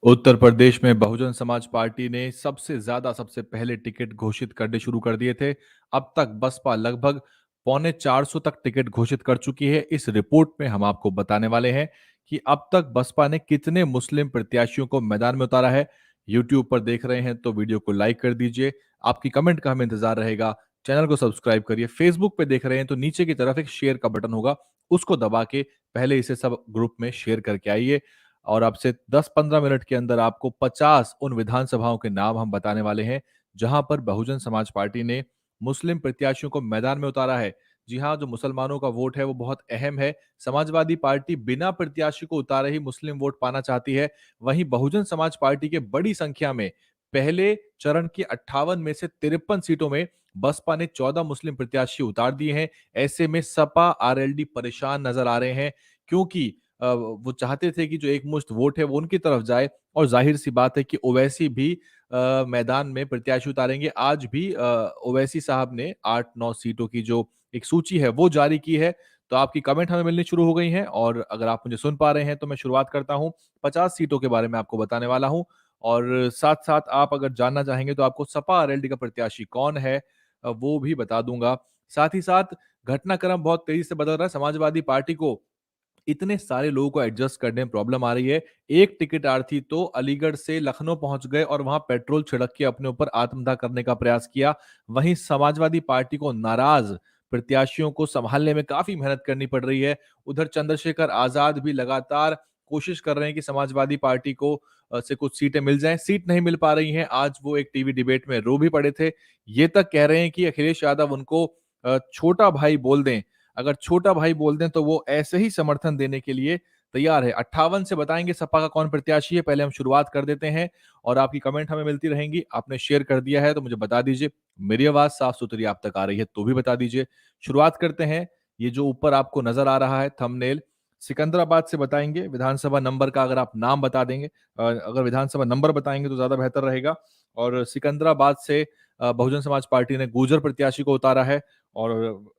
उत्तर प्रदेश में बहुजन समाज पार्टी ने सबसे पहले टिकट घोषित करने शुरू कर दिए थे। अब तक बसपा लगभग पौने 400 तक टिकट घोषित कर चुकी है। इस रिपोर्ट में हम आपको बताने वाले हैं कि अब तक बसपा ने कितने मुस्लिम प्रत्याशियों को मैदान में उतारा है। यूट्यूब पर देख रहे हैं तो वीडियो को लाइक कर दीजिए। आपकी कमेंट का हमें इंतजार रहेगा। चैनल को सब्सक्राइब करिए। फेसबुक पे देख रहे हैं तो नीचे की तरफ एक शेयर का बटन होगा, उसको दबा के पहले इसे सब ग्रुप में शेयर करके आइए। और आपसे 10-15 मिनट के अंदर आपको 50 उन विधानसभाओं के नाम हम बताने वाले हैं जहां पर बहुजन समाज पार्टी ने मुस्लिम प्रत्याशियों को मैदान में उतारा है। जी हां, जो मुसलमानों का वोट है वो बहुत अहम है। समाजवादी पार्टी बिना प्रत्याशी को उतारे ही मुस्लिम वोट पाना चाहती है। वहीं बहुजन समाज पार्टी के बड़ी संख्या में पहले चरण की 58 में से 53 सीटों में बसपा ने 14 मुस्लिम प्रत्याशी उतार दिए हैं। ऐसे में सपा आरएलडी परेशान नजर आ रहे हैं, क्योंकि वो चाहते थे कि जो एकमुश्त वोट है वो उनकी तरफ जाए। और जाहिर सी बात है कि ओवैसी भी मैदान में प्रत्याशी उतारेंगे। आज भी ओवैसी साहब ने 8-9 सीटों की जो एक सूची है वो जारी की है। तो आपकी कमेंट हमें मिलनी शुरू हो गई हैं और अगर आप मुझे सुन पा रहे हैं तो मैं शुरुआत करता हूँ। 50 सीटों के बारे में आपको बताने वाला हूँ और साथ-साथ आप अगर जानना चाहेंगे तो आपको सपा आरएलडी का प्रत्याशी कौन है वो भी बता दूँगा। साथ ही साथ घटनाक्रम बहुत तेज़ी से बदल रहा है। समाजवादी पार्टी को इतने सारे लोगों को एडजस्ट करने में प्रॉब्लम आ रही है। एक टिकटार्थी तो अलीगढ़ से लखनऊ पहुंच गए और वहां पेट्रोल छिड़क के अपने ऊपर आत्मदाह करने का प्रयास किया। वहीं समाजवादी पार्टी को नाराज प्रत्याशियों को संभालने में काफी मेहनत करनी पड़ रही है। उधर चंद्रशेखर आजाद भी लगातार कोशिश कर रहे हैं कि समाजवादी पार्टी को से कुछ सीटें मिल जाएं। सीट नहीं मिल पा रही हैं। आज वो एक टीवी डिबेट में रो भी पड़े थे। ये तक कह रहे हैं कि अखिलेश यादव उनको छोटा भाई बोल दें। अगर छोटा भाई बोल दें तो वो ऐसे ही समर्थन देने के लिए तैयार है। 58 से बताएंगे सपा का कौन प्रत्याशी है। पहले हम शुरुआत कर देते हैं और आपकी कमेंट हमें मिलती रहेंगी। आपने शेयर कर दिया है तो मुझे बता दीजिए। मेरी आवाज साफ सुथरी आप तक आ रही है तो भी बता दीजिए। शुरुआत करते हैं। ये जो ऊपर आपको नजर आ रहा है थंबनेल, सिकंदराबाद से बताएंगे विधानसभा नंबर का। अगर आप नाम बता देंगे, अगर विधानसभा नंबर बताएंगे तो ज्यादा बेहतर रहेगा। और सिकंदराबाद से बहुजन समाज पार्टी ने गुर्जर प्रत्याशी को उतारा है। और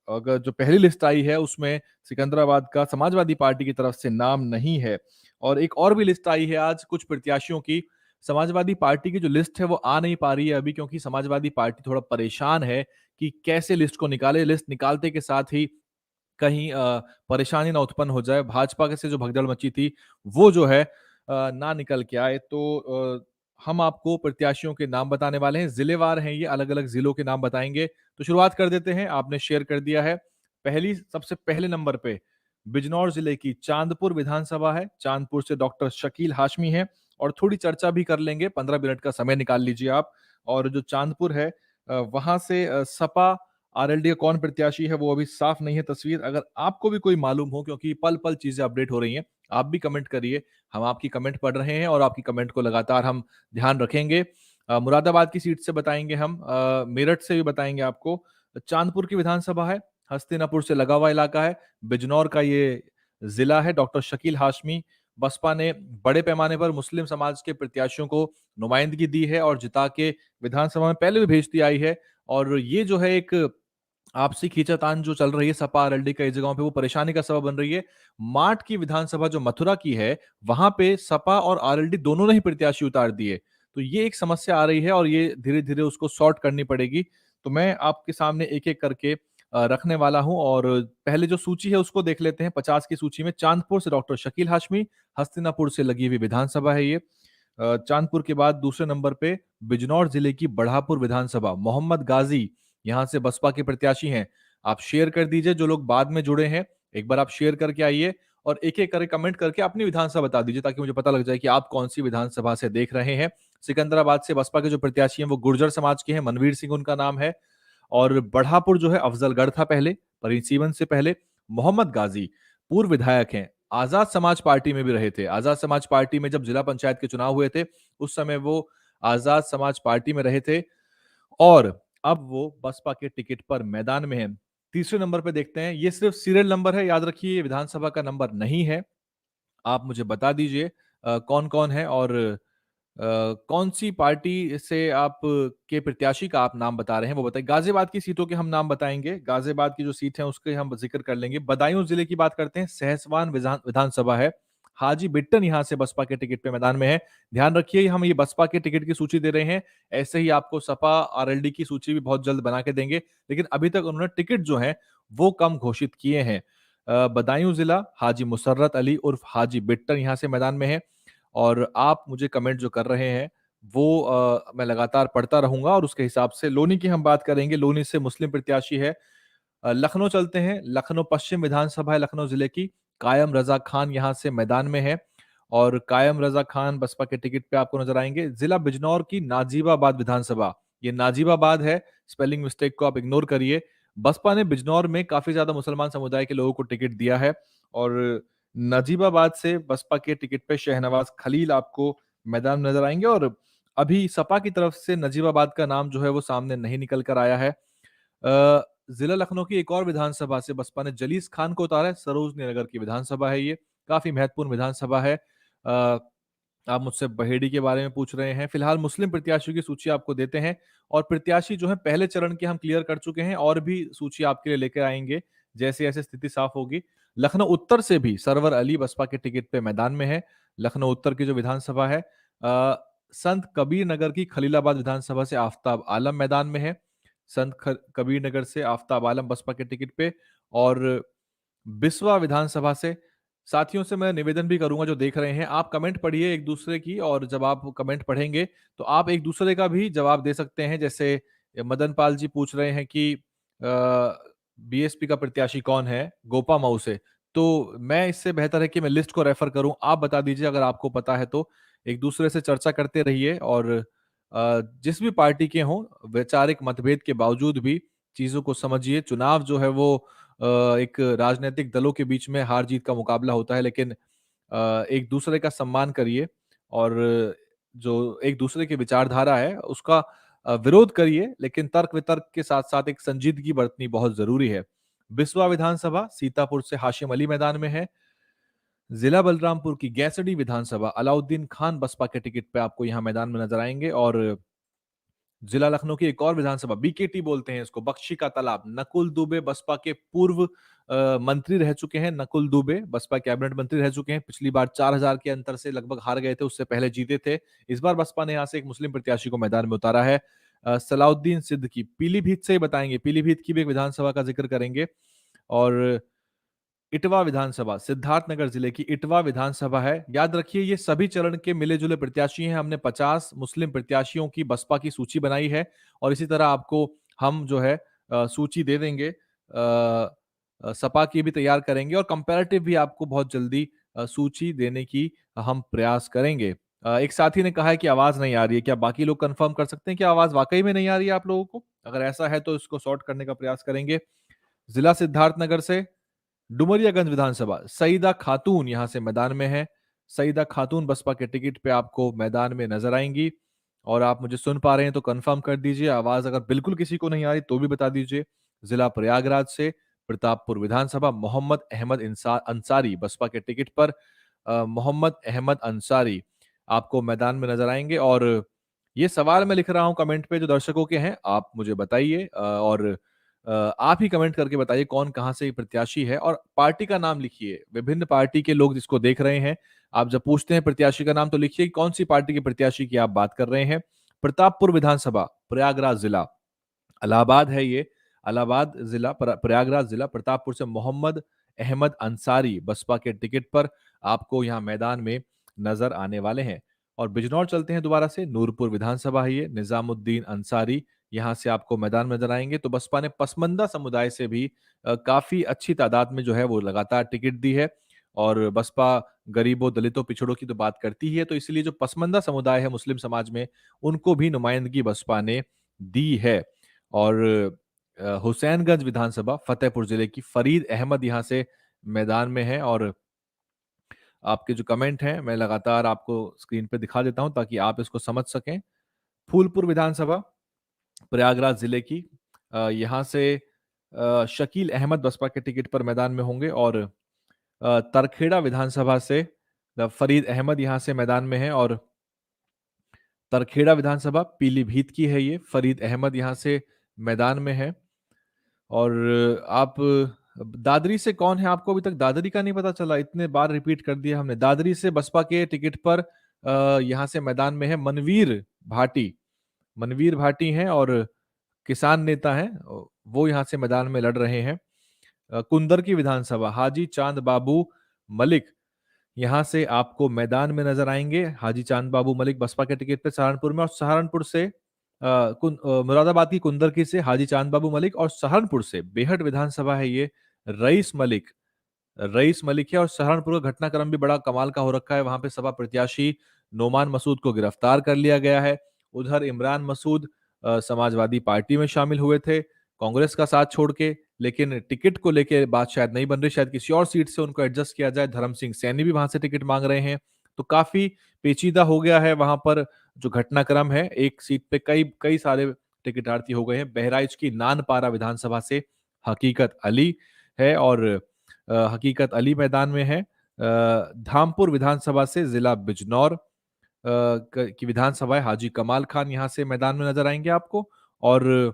अगर जो पहली लिस्ट आई है उसमें सिकंदराबाद का समाजवादी पार्टी की तरफ से नाम नहीं है। और एक और भी लिस्ट आई है आज कुछ प्रत्याशियों की। समाजवादी पार्टी की जो लिस्ट है वो आ नहीं पा रही है अभी, क्योंकि समाजवादी पार्टी थोड़ा परेशान है कि कैसे लिस्ट को निकाले। लिस्ट निकालते के साथ ही कहीं परेशानी ना उत्पन्न हो जाए। भाजपा के से जो भगदड़ मची थी वो जो है ना निकल के आए। तो हम आपको प्रत्याशियों के नाम बताने वाले हैं। जिलेवार हैं ये, अलग-अलग जिलों के नाम बताएंगे। तो शुरुआत कर देते हैं। आपने शेयर कर दिया है। पहली सबसे पहले नंबर पे बिजनौर जिले की चांदपुर विधानसभा है। चांदपुर से डॉक्टर शकील हाशमी है और थोड़ी चर्चा भी कर लेंगे। 15 मिनट का समय निकाल लीजिए आप। और जो चांदपुर है वहां से सपा आरएलडी का कौन प्रत्याशी है वो अभी साफ नहीं है तस्वीर। अगर आपको भी कोई मालूम हो, क्योंकि पल पल चीजें अपडेट हो रही हैं, आप भी कमेंट करिए। हम आपकी कमेंट पढ़ रहे हैं और आपकी कमेंट को लगातार हम ध्यान रखेंगे। मुरादाबाद की सीट से बताएंगे हम, मेरठ से भी बताएंगे आपको। चांदपुर की विधानसभा है, हस्तिनापुर से लगा हुआ इलाका है। बिजनौर का ये जिला है। डॉक्टर शकील हाशमी, बसपा ने बड़े पैमाने पर मुस्लिम समाज के प्रत्याशियों को नुमाइंदगी दी है और जिता के विधानसभा में पहले भी भेजती आई है। और ये जो है एक आपसी खींचातान जो चल रही है सपा आरएलडी कई जगहों पे, वो परेशानी का सबब बन रही है। माठ की विधानसभा जो मथुरा की है, वहां पे सपा और आरएलडी दोनों ने ही प्रत्याशी उतार दिए। तो ये एक समस्या आ रही है और ये धीरे धीरे उसको सॉर्ट करनी पड़ेगी। तो मैं आपके सामने एक एक करके रखने वाला हूं। और पहले जो सूची है उसको देख लेते हैं। 50 की सूची में चांदपुर से डॉक्टर शकील हाशमी, हस्तिनापुर से लगी हुई विधानसभा है ये। चांदपुर के बाद दूसरे नंबर पे बिजनौर जिले की बढ़ापुर विधानसभा, मोहम्मद गाजी यहां से बसपा के प्रत्याशी हैं। आप शेयर कर दीजिए। जो लोग बाद में जुड़े हैं एक बार आप शेयर करके आइए और एक एक करके कमेंट करके अपनी विधानसभा बता दीजिए, ताकि मुझे पता लग जाए कि आप कौन सी विधानसभा से देख रहे हैं। सिकंदराबाद से बसपा के जो प्रत्याशी हैं वो गुर्जर समाज के हैं, मनवीर सिंह उनका नाम है। और बढ़ापुर जो है अफजलगढ़ था पहले, परिसीमन से पहले। मोहम्मद गाजी पूर्व विधायक हैं, आजाद समाज पार्टी में भी रहे थे। आजाद समाज पार्टी में जब जिला पंचायत के चुनाव हुए थे उस समय वो आजाद समाज पार्टी में रहे थे और अब वो बसपा के टिकट पर मैदान में है। तीसरे नंबर पे देखते हैं। ये सिर्फ सीरियल नंबर है, याद रखिए, ये विधानसभा का नंबर नहीं है। आप मुझे बता दीजिए कौन कौन है और कौन सी पार्टी से आप के प्रत्याशी का आप नाम बता रहे हैं वो बताइए। गाजियाबाद की सीटों के हम नाम बताएंगे। गाजियाबाद की जो सीट है उसके हम जिक्र कर लेंगे। बदायूं जिले की बात करते हैं। सहसवान विधानसभा है, हाजी बिट्टन यहाँ से बसपा के टिकट पे मैदान में है। ध्यान रखिए, हम ये बसपा के टिकट की सूची दे रहे हैं, ऐसे ही आपको सपा आरएलडी की सूची भी बहुत जल्द बना के देंगे, लेकिन अभी तक उन्होंने टिकट जो है वो कम घोषित किए हैं। बदायूं जिला हाजी मुसर्रत अली उर्फ हाजी बिट्टन यहाँ से मैदान में है। और आप मुझे कमेंट जो कर रहे हैं वो मैं लगातार पढ़ता रहूंगा और उसके हिसाब से लोनी की हम बात करेंगे। लोनी से मुस्लिम प्रत्याशी है। लखनऊ चलते हैं, लखनऊ पश्चिम विधानसभा है लखनऊ जिले की। कायम रजा खान यहाँ से मैदान में है और कायम रजा खान बसपा के टिकट पे आपको नजर आएंगे। जिला बिजनौर की नाजीबाबाद विधानसभा, ये नाजीबाबाद है, स्पेलिंग मिस्टेक को आप इग्नोर करिए। बसपा ने बिजनौर में काफी ज्यादा मुसलमान समुदाय के लोगों को टिकट दिया है और नजीबाबाद से बसपा के टिकट पे शहनवाज खलील आपको मैदान में नजर आएंगे। और अभी सपा की तरफ से नजीबाबाद का नाम जो है वो सामने नहीं निकल कर आया है। जिला लखनऊ की एक और विधानसभा से बसपा ने जलीस खान को उतारा है। सरोजनी नगर की विधानसभा है, ये काफी महत्वपूर्ण विधानसभा है। आप मुझसे बहेड़ी के बारे में पूछ रहे हैं। फिलहाल मुस्लिम प्रत्याशियों की सूची आपको देते हैं और प्रत्याशी जो है पहले चरण के हम क्लियर कर चुके हैं और भी सूची आपके लिए लेकर आएंगे जैसे जैसे स्थिति साफ होगी। लखनऊ उत्तर से भी सरवर अली बसपा के टिकट पे मैदान में है। लखनऊ उत्तर की जो विधानसभा है, संत कबीर नगर की खलीलाबाद विधानसभा से आफताब आलम मैदान में है। कबीर नगर से आफताब आलम बसपा के टिकट पे। और बिस्वा विधानसभा से साथियों से मैं निवेदन भी करूंगा जो देख रहे हैं, आप कमेंट पढ़िए एक दूसरे की, और जब आप कमेंट पढ़ेंगे तो आप एक दूसरे का भी जवाब दे सकते हैं। जैसे मदन पाल जी पूछ रहे हैं कि बीएसपी का प्रत्याशी कौन है गोपा मऊ से, तो मैं इससे बेहतर है कि मैं लिस्ट को रेफर करूं, आप बता दीजिए अगर आपको पता है तो। एक दूसरे से चर्चा करते रहिए और जिस भी पार्टी के हों वैचारिक मतभेद के बावजूद भी चीजों को समझिए। चुनाव जो है वो एक राजनीतिक दलों के बीच में हार जीत का मुकाबला होता है, लेकिन एक दूसरे का सम्मान करिए और जो एक दूसरे की विचारधारा है उसका विरोध करिए, लेकिन तर्क वितर्क के साथ साथ एक संजीदगी बरतनी बहुत जरूरी है। बिस्वा विधानसभा सीतापुर से हाशिम अली मैदान में है। जिला बलरामपुर की गैसडी विधानसभा अलाउद्दीन खान बसपा के टिकट पे आपको यहां मैदान में नजर आएंगे। और जिला लखनऊ की एक और विधानसभा बीकेटी बोलते हैं इसको, बख्शी का तालाब, नकुल दुबे बसपा के पूर्व मंत्री रह चुके हैं। नकुल दुबे बसपा कैबिनेट मंत्री रह चुके हैं, पिछली बार 4000 के अंतर से लगभग हार गए थे, उससे पहले जीते थे। इस बार बसपा ने यहाँ से एक मुस्लिम प्रत्याशी को मैदान में उतारा है। सलाउद्दीन सिद्दीकी पीलीभीत से ही बताएंगे, पीलीभीत की भी एक विधानसभा का जिक्र करेंगे। और इटवा विधानसभा सिद्धार्थनगर जिले की इटवा विधानसभा है। याद रखिए ये सभी चरण के मिले जुले प्रत्याशी हैं। हमने 50 मुस्लिम प्रत्याशियों की बसपा की सूची बनाई है और इसी तरह आपको हम जो है सूची दे देंगे। सपा की भी तैयार करेंगे और कंपैरेटिव भी आपको बहुत जल्दी सूची देने की हम प्रयास करेंगे। एक साथी ने कहा है कि आवाज नहीं आ रही है, क्या बाकी लोग कंफर्म कर सकते हैं कि आवाज वाकई में नहीं आ रही है आप लोगों को? अगर ऐसा है तो इसको सॉर्ट करने का प्रयास करेंगे। जिला सिद्धार्थनगर से डुमरियागंज विधानसभा सईदा खातून यहां से मैदान में है। सईदा खातून बसपा के टिकट पे आपको मैदान में नजर आएंगी। और आप मुझे सुन पा रहे हैं तो कंफर्म कर दीजिए, आवाज अगर बिल्कुल किसी को नहीं आ रही तो भी बता दीजिए। जिला प्रयागराज से प्रतापपुर विधानसभा मोहम्मद अहमद अंसारी बसपा के टिकट पर मोहम्मद अहमद अंसारी आपको मैदान में नजर आएंगे। और ये सवाल मैं लिख रहा हूं कमेंट पे जो दर्शकों के हैं, आप मुझे बताइए और आप ही कमेंट करके बताइए कौन कहां से प्रत्याशी है और पार्टी का नाम लिखिए। विभिन्न पार्टी के लोग जिसको देख रहे हैं, आप जब पूछते हैं प्रत्याशी का नाम तो लिखिए कौन सी पार्टी के प्रत्याशी की आप बात कर रहे हैं। प्रतापपुर विधानसभा प्रयागराज जिला इलाहाबाद है ये, इलाहाबाद जिला प्रयागराज जिला प्रतापपुर से मोहम्मद अहमद अंसारी बसपा के टिकट पर आपको यहाँ मैदान में नजर आने वाले हैं। और बिजनौर चलते हैं दोबारा से, नूरपुर विधानसभा है ये, निजामुद्दीन अंसारी यहाँ से आपको मैदान में नजर आएंगे। तो बसपा ने पसमंदा समुदाय से भी काफी अच्छी तादाद में जो है वो लगातार टिकट दी है। और बसपा गरीबों दलितों पिछड़ों की तो बात करती ही है, तो इसलिए जो पसमंदा समुदाय है मुस्लिम समाज में उनको भी नुमाइंदगी बसपा ने दी है। और हुसैनगंज विधानसभा फतेहपुर जिले की फरीद अहमद यहाँ से मैदान में है। और आपके जो कमेंट हैं मैं लगातार आपको स्क्रीन पे दिखा देता हूं ताकि आप इसको समझ सकें। फूलपुर विधानसभा प्रयागराज जिले की, यहाँ से शकील अहमद बसपा के टिकट पर मैदान में होंगे। और तरखेड़ा विधानसभा से फरीद अहमद यहाँ से मैदान में है। और तरखेड़ा विधानसभा पीलीभीत की है ये, फरीद अहमद यहाँ से मैदान में है। और आप दादरी से कौन है? आपको अभी तक दादरी का नहीं पता चला? इतने बार रिपीट कर दिया हमने। दादरी से बसपा के टिकट पर यहाँ से मैदान में है मनवीर भाटी। मनवीर भाटी हैं और किसान नेता हैं, वो यहाँ से मैदान में लड़ रहे हैं। कुंदर की विधानसभा हाजी चांद बाबू मलिक यहाँ से आपको मैदान में नजर आएंगे। हाजी चांद बाबू मलिक बसपा के टिकट पे सहारनपुर में, और सहारनपुर से मुरादाबाद की कुंदर की से हाजी चांद बाबू मलिक, और सहारनपुर से बेहट विधानसभा है ये, रईस मलिक। रईस मलिक है। और सहारनपुर का घटनाक्रम भी बड़ा कमाल का हो रखा है। वहां पे सपा प्रत्याशी नोमान मसूद को गिरफ्तार कर लिया गया है। उधर इमरान मसूद समाजवादी पार्टी में शामिल हुए थे कांग्रेस का साथ छोड़ के, लेकिन टिकट को लेके बात शायद नहीं बन रही, शायद किसी और सीट से उनको एडजस्ट किया जाए। धर्म सिंह सैनी भी वहां से टिकट मांग रहे हैं। तो काफी पेचीदा हो गया है वहां पर जो घटनाक्रम है। एक सीट पे कई कई सारे टिकटार्थी हो गए हैं। बहराइच की नानपारा विधानसभा से हकीकत अली है, और हकीकत अली मैदान में है। धामपुर विधानसभा से जिला बिजनौर की विधानसभा है, हाजी कमाल खान यहाँ से मैदान में नजर आएंगे आपको। और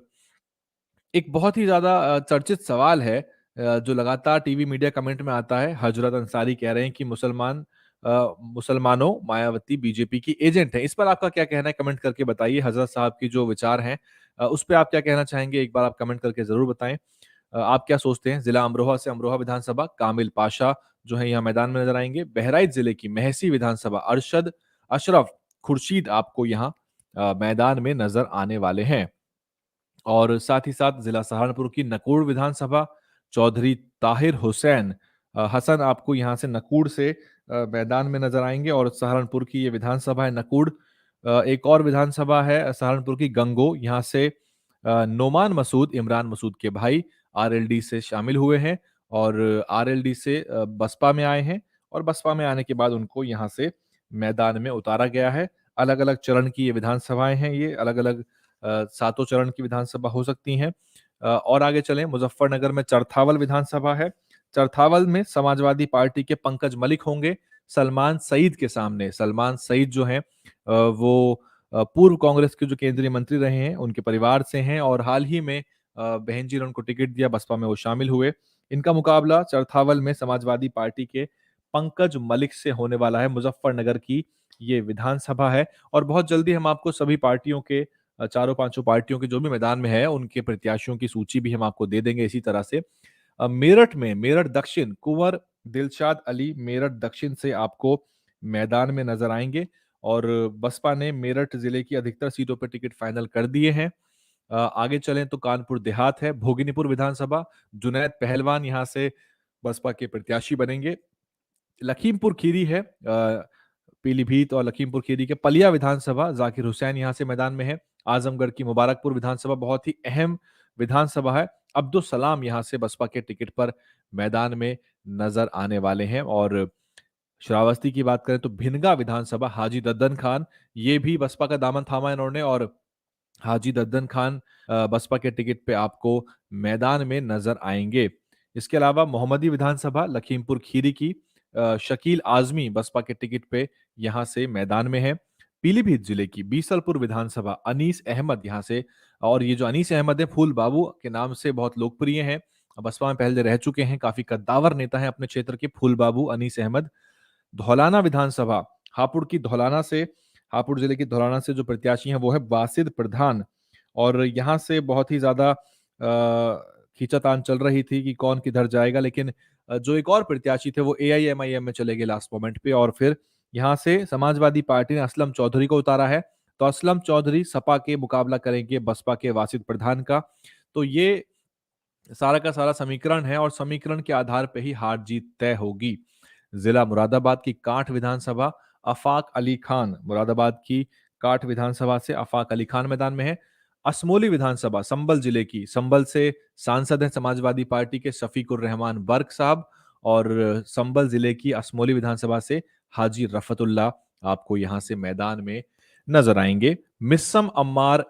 एक बहुत ही ज्यादा चर्चित सवाल है जो लगातार टीवी मीडिया कमेंट में आता है। हजरत अंसारी कह रहे हैं कि मुसलमानों मायावती बीजेपी की एजेंट है। इस पर आपका क्या कहना है? कमेंट करके बताइए। हजरत साहब की जो विचार हैं उस पर आप क्या कहना चाहेंगे? एक बार आप कमेंट करके जरूर बताएं। आप क्या सोचते हैं? जिला अमरोहा से अमरोहा विधानसभा कामिल पाशा जो है यहाँ मैदान में नजर आएंगे। बहराइच जिले की महसी विधानसभा अरशद अशरफ खुर्शीद आपको यहाँ मैदान में नजर आने वाले हैं। और साथ ही साथ जिला सहारनपुर की नकोड़ विधानसभा चौधरी ताहिर हुसैन हसन आपको यहाँ से नकोड़ से मैदान में नजर आएंगे। और सहारनपुर की ये विधानसभा है नकोड़। एक और विधानसभा है सहारनपुर की गंगो, यहाँ से नोमान मसूद इमरान मसूद के भाई आरएलडी से शामिल हुए हैं, और आरएलडी से बसपा में आए हैं, और बसपा में आने के बाद उनको यहाँ से मैदान में उतारा गया है। अलग अलग चरण की ये विधानसभाएं हैं, ये अलग अलग सातों चरण की विधानसभा हो सकती हैं। और आगे चलें, मुजफ्फरनगर में चरथावल विधानसभा है। चरथावल में समाजवादी पार्टी के पंकज मलिक होंगे सलमान सईद के सामने। सलमान सईद जो हैं वो पूर्व कांग्रेस के जो केंद्रीय मंत्री रहे हैं उनके परिवार से हैं, और हाल ही में बहन जी ने उनको टिकट दिया, बसपा में वो शामिल हुए। इनका मुकाबला चरथावल में समाजवादी पार्टी के पंकज मलिक से होने वाला है। मुजफ्फरनगर की ये विधानसभा है। और बहुत जल्दी हम आपको सभी पार्टियों के चारों पांचों पार्टियों के जो भी मैदान में है उनके प्रत्याशियों की सूची भी हम आपको दे देंगे इसी तरह से। मेरठ में मेरठ दक्षिण कुंवर दिलशाद अली मेरठ दक्षिण से आपको मैदान में नजर आएंगे। और बसपा ने मेरठ जिले की अधिकतर सीटों पर टिकट फाइनल कर दिए हैं। आगे चलें तो कानपुर देहात है, भोगिनीपुर विधानसभा जुनैद पहलवान यहाँ से बसपा के प्रत्याशी बनेंगे। लखीमपुर खीरी है, पीलीभीत और लखीमपुर खीरी के पलिया विधानसभा जाकिर हुसैन यहाँ से मैदान में है। आजमगढ़ की मुबारकपुर विधानसभा बहुत ही अहम विधानसभा है, अब्दुल सलाम यहाँ से बसपा के टिकट पर मैदान में नजर आने वाले हैं। और श्रावस्ती की बात करें तो भिनगा विधानसभा हाजी दद्दन खान, ये भी बसपा का दामन थामा इन्होंने, और हाजी दद्दन खान बसपा के टिकट पे आपको मैदान में नजर आएंगे। इसके अलावा मोहम्मदी विधानसभा लखीमपुर खीरी की शकील आजमी बसपा के टिकट पे यहां से मैदान में है। पीलीभीत जिले की बीसलपुर विधानसभा अनीस अहमद यहां से, और ये जो अनीस अहमद है फूल बाबू के नाम से बहुत लोकप्रिय हैं, बसपा में पहले रह चुके हैं, काफी कद्दावर नेता हैं अपने क्षेत्र के फूल बाबू अनीस अहमद। धौलाना विधानसभा हापुड़ की धौलाना से, हापुड़ जिले की धौलाना से जो प्रत्याशी हैं वो है वासिद प्रधान, और यहाँ से बहुत ही ज्यादा खींचातान चल रही थी कि कौन किधर जाएगा, लेकिन जो एक और प्रत्याशी थे वो एआईएमआईएम में चले गए लास्ट मोमेंट पे, और फिर यहाँ से समाजवादी पार्टी ने असलम चौधरी को उतारा है। तो असलम चौधरी सपा के मुकाबला करेंगे बसपा के वासिद प्रधान का। तो ये सारा का सारा समीकरण है, और समीकरण के आधार पे ही हार जीत तय होगी। जिला मुरादाबाद की कांठ विधानसभा अफाक अली खान, मुरादाबाद की कांठ विधानसभा से अफाक अली खान मैदान में है। असमोली विधानसभा संभल जिले की, संभल से सांसद हैं समाजवादी पार्टी के शफीकुर रहमान बर्क साहब, और संभल जिले की असमोली विधानसभा से हाजी रफतुल्ला आपको यहां से मैदान में नजर आएंगे। मिस्सम अम्मार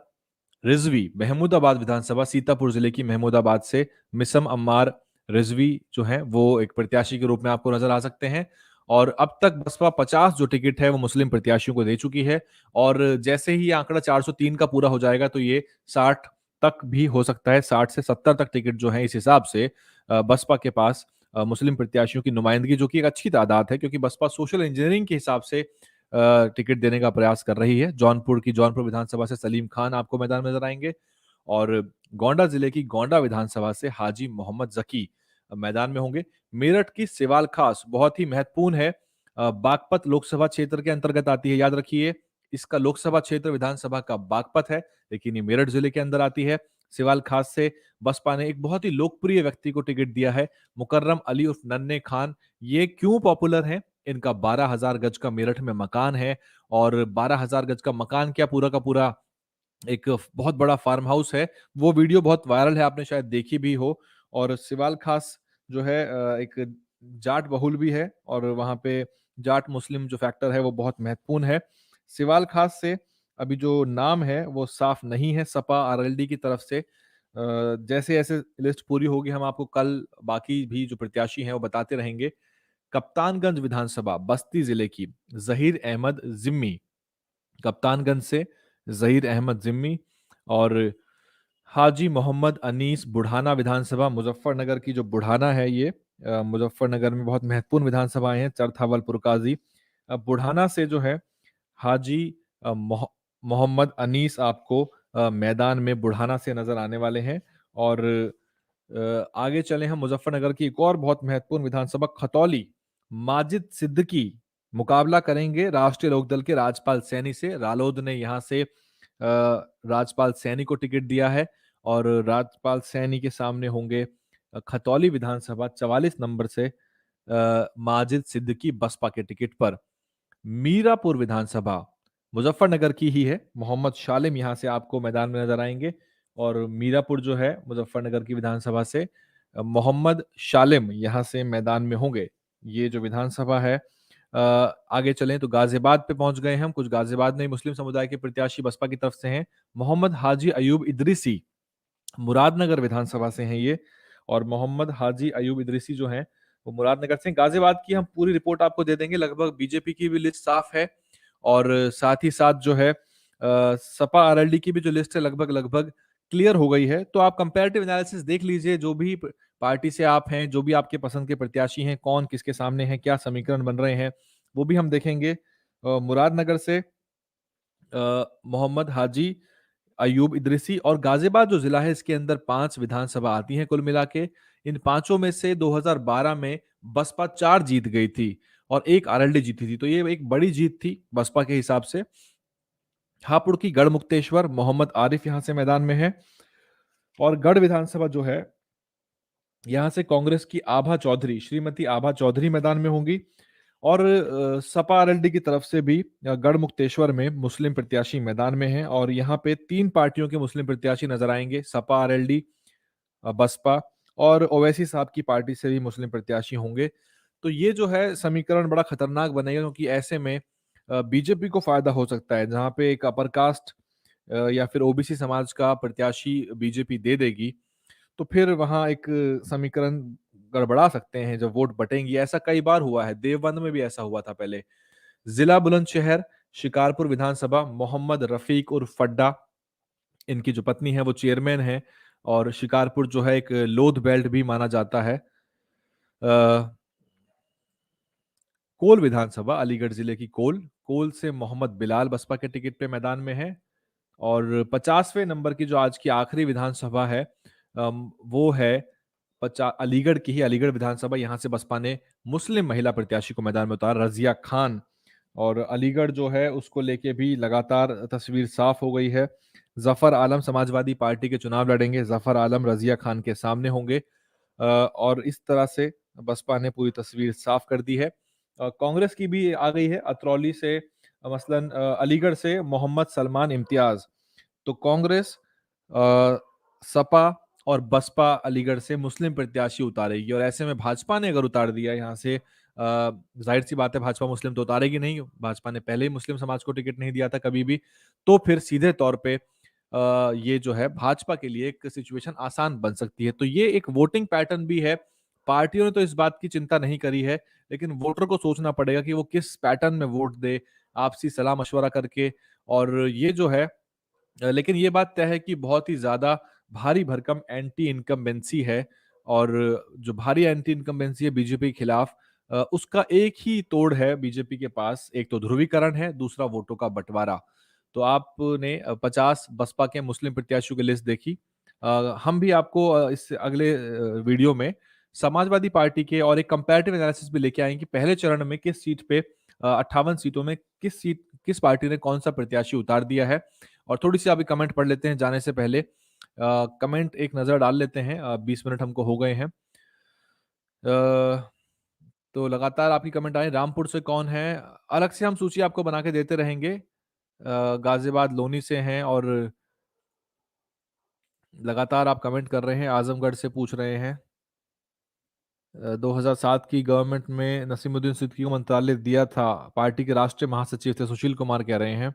रिजवी महमूदाबाद विधानसभा, सीतापुर जिले की महमूदाबाद से मिसम अम्मार रिजवी जो है वो एक प्रत्याशी के रूप में आपको नजर आ सकते हैं। और अब तक बसपा 50 जो टिकट है वो मुस्लिम प्रत्याशियों को दे चुकी है, और जैसे ही ये आंकड़ा 403 का पूरा हो जाएगा तो ये 60 तक भी हो सकता है, 60 से 70 तक टिकट जो है इस हिसाब से बसपा के पास मुस्लिम प्रत्याशियों की नुमाइंदगी, जो कि एक अच्छी तादाद है, क्योंकि बसपा सोशल इंजीनियरिंग के हिसाब से टिकट देने का प्रयास कर रही है। जौनपुर विधानसभा से सलीम खान आपको मैदान में नजर आएंगे, और गोंडा जिले की गोंडा विधानसभा से हाजी मोहम्मद जकी मैदान में होंगे। मेरठ की सिवाल खास बहुत ही महत्वपूर्ण है, बागपत लोकसभा क्षेत्र के अंतर्गत आती है, याद रखिए। इसका लोकसभा क्षेत्र विधानसभा का बागपत है, लेकिन ये मेरठ जिले के अंदर आती है। सिवाल खास से बसपा ने एक बहुत ही लोकप्रिय व्यक्ति को टिकट दिया है, मुकर्रम अली उर्फ नन्हे खान। ये क्यों पॉपुलर है? इनका 12,000 गज का मेरठ में मकान है, और 12,000 गज का मकान क्या, पूरा का पूरा एक बहुत बड़ा फार्म हाउस है। वो वीडियो बहुत वायरल है, आपने शायद देखी भी हो। और सिवाल खास जो है एक जाट बहुल भी है, और वहाँ पे जाट मुस्लिम जो फैक्टर है वो बहुत महत्वपूर्ण है। सिवाल खास से अभी जो नाम है वो साफ नहीं है सपा आरएलडी की तरफ से। जैसे जैसे लिस्ट पूरी होगी हम आपको कल बाकी भी जो प्रत्याशी हैं वो बताते रहेंगे। कप्तानगंज विधानसभा बस्ती जिले की जहीर अहमद जिम्मी, कप्तानगंज से जहीर अहमद जिम्मी, और हाजी मोहम्मद अनीस बुढ़ाना विधानसभा मुजफ्फरनगर की जो बुढ़ाना है ये मुजफ्फरनगर में बहुत महत्वपूर्ण विधानसभाएं हैं, चरथावल पुरकाजी। बुढ़ाना से जो है हाजी मोहम्मद अनीस आपको मैदान में बुढ़ाना से नजर आने वाले हैं। और आगे चले हम मुजफ्फरनगर की एक और बहुत महत्वपूर्ण विधानसभा खतौली, माजिद सिद्दीकी मुकाबला करेंगे राष्ट्रीय लोकदल के राजपाल सैनी से। रालोद ने यहाँ से राजपाल सैनी को टिकट दिया है, और राजपाल सैनी के सामने होंगे खतौली विधानसभा 44 नंबर से माजिद सिद्दीकी बसपा के टिकट पर। मीरापुर विधानसभा मुजफ्फरनगर की ही है, मोहम्मद शालिम यहाँ से आपको मैदान में नजर आएंगे। और मीरापुर जो है मुजफ्फरनगर की विधानसभा से मोहम्मद शालिम यहाँ से मैदान में होंगे। ये जो विधानसभा है आगे चलें तो गाजियाबाद पे पहुंच गए हम। कुछ गाजियाबाद में मुस्लिम समुदाय के प्रत्याशी बसपा की तरफ से हैं। मोहम्मद हाजी अयूब इदरीसी मुरादनगर विधानसभा से हैं ये, और मोहम्मद हाजी अयूब इदरीसी जो हैं वो मुरादनगर से। गाजियाबाद की हम पूरी रिपोर्ट आपको दे देंगे, लगभग बीजेपी की भी लिस्ट साफ है, और साथ ही साथ जो है सपा आरएलडी की भी जो लिस्ट है लगभग लगभग क्लियर हो गई है। तो आप कंपैरेटिव एनालिसिस देख लीजिए, जो भी पार्टी से आप हैं, जो भी आपके पसंद के प्रत्याशी हैं, कौन किसके सामने हैं, क्या समीकरण बन रहे हैं, वो भी हम देखेंगे। मुरादनगर से मोहम्मद हाजी अयूब इदरीसी, और गाजियाबाद जो जिला है इसके अंदर 5 विधानसभा आती हैं कुल मिला के। इन पांचों में से 2012 में बसपा 4 जीत गई थी और 1 आरएलडी जीती थी, तो ये एक बड़ी जीत थी बसपा के हिसाब से। हापुड़ की गढ़ मुक्तेश्वर मोहम्मद आरिफ यहां से मैदान में है, और गढ़ विधानसभा जो है यहां से कांग्रेस की आभा चौधरी, श्रीमती आभा चौधरी मैदान में होंगी। और सपा आरएलडी की तरफ से भी गढ़ मुक्तेश्वर में मुस्लिम प्रत्याशी मैदान में हैं, और यहाँ पे 3 पार्टियों के मुस्लिम प्रत्याशी नजर आएंगे, सपा आरएलडी, बसपा, और ओवैसी साहब की पार्टी से भी मुस्लिम प्रत्याशी होंगे। तो ये जो है समीकरण बड़ा खतरनाक बनेगा, क्योंकि ऐसे में बीजेपी को फायदा हो सकता है, जहां पे एक अपर कास्ट या फिर ओबीसी समाज का प्रत्याशी बीजेपी दे देगी, तो फिर वहां एक समीकरण गड़बड़ा सकते हैं जब वोट बटेंगी। ऐसा कई बार हुआ है, देवबंद में भी ऐसा हुआ था पहले। जिला बुलंदशहर शिकारपुर विधानसभा मोहम्मद रफीक उर्फ फड्डा, इनकी जो पत्नी है वो चेयरमैन है, और शिकारपुर जो है एक लोध बेल्ट भी माना जाता है। कोल विधानसभा अलीगढ़ जिले की कोल से मोहम्मद बिलाल बसपा के टिकट पे मैदान में है। और 50वें नंबर की जो आज की आखिरी विधानसभा है वो है अलीगढ़ की ही अलीगढ़ विधानसभा। यहाँ से बसपा ने मुस्लिम महिला प्रत्याशी को मैदान में उतारा, रजिया खान, और अलीगढ़ जो है उसको लेके भी लगातार तस्वीर साफ हो गई है। जफर आलम समाजवादी पार्टी के चुनाव लड़ेंगे, जफर आलम रजिया खान के सामने होंगे, और इस तरह से बसपा ने पूरी तस्वीर साफ कर दी है। कांग्रेस की भी आ गई है अतरौली से, मसलन अलीगढ़ से मोहम्मद सलमान इम्तियाज। तो कांग्रेस, सपा और बसपा अलीगढ़ से मुस्लिम प्रत्याशी उतारेगी, और ऐसे में भाजपा ने अगर उतार दिया यहाँ से, जाहिर सी बात है भाजपा मुस्लिम तो उतारेगी नहीं, भाजपा ने पहले ही मुस्लिम समाज को टिकट नहीं दिया था कभी भी, तो फिर सीधे तौर पे ये जो है भाजपा के लिए एक सिचुएशन आसान बन सकती है। तो ये एक वोटिंग पैटर्न भी है। पार्टियों ने तो इस बात की चिंता नहीं करी है, लेकिन वोटर को सोचना पड़ेगा कि वो किस पैटर्न में वोट दे, आपसी सलाह मशवरा करके। और ये जो है लेकिन ये बात तय है कि बहुत ही ज्यादा भारी भरकम एंटी इनकम्बेंसी है और जो भारी एंटी इनकम्बेंसी है बीजेपी के खिलाफ, उसका एक ही तोड़ है बीजेपी के पास, एक तो ध्रुवीकरण है, दूसरा वोटों का बंटवारा। तो आपने 50 बसपा के मुस्लिम प्रत्याशियों की लिस्ट देखी। हम भी आपको इस अगले वीडियो में समाजवादी पार्टी के और एक कंपैरेटिव एनालिसिस भी लेके आएंगे कि पहले चरण में किस सीट पे 58 सीटों में किस पार्टी ने कौन सा प्रत्याशी उतार दिया है। और थोड़ी सी अभी कमेंट पढ़ लेते हैं जाने से पहले। कमेंट एक नज़र डाल लेते हैं, 20 मिनट हमको हो गए हैं। तो लगातार आपकी कमेंट आए। रामपुर से कौन है? अलग से हम सूची आपको बना के देते रहेंगे। गाजियाबाद लोनी से हैं और लगातार आप कमेंट कर रहे हैं। आजमगढ़ से पूछ रहे हैं। 2007 की गवर्नमेंट में नसीमुद्दीन सिद्दीकी को मंत्रालय दिया था, पार्टी के राष्ट्रीय महासचिव थे, सुशील कुमार कह रहे हैं।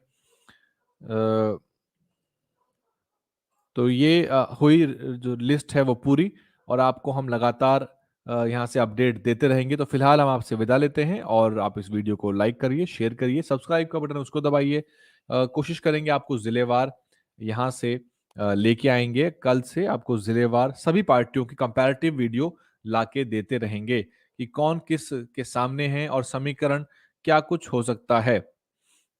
तो ये हुई जो लिस्ट है वो पूरी, और आपको हम लगातार यहाँ से अपडेट देते रहेंगे। तो फिलहाल हम आपसे विदा लेते हैं और आप इस वीडियो को लाइक करिए, शेयर करिए, सब्सक्राइब का बटन उसको दबाइए। कोशिश करेंगे आपको जिलेवार यहाँ से लेके आएंगे। कल से आपको जिलेवार सभी पार्टियों की कंपैरेटिव वीडियो लाके देते रहेंगे कि कौन किस के सामने है और समीकरण क्या कुछ हो सकता है।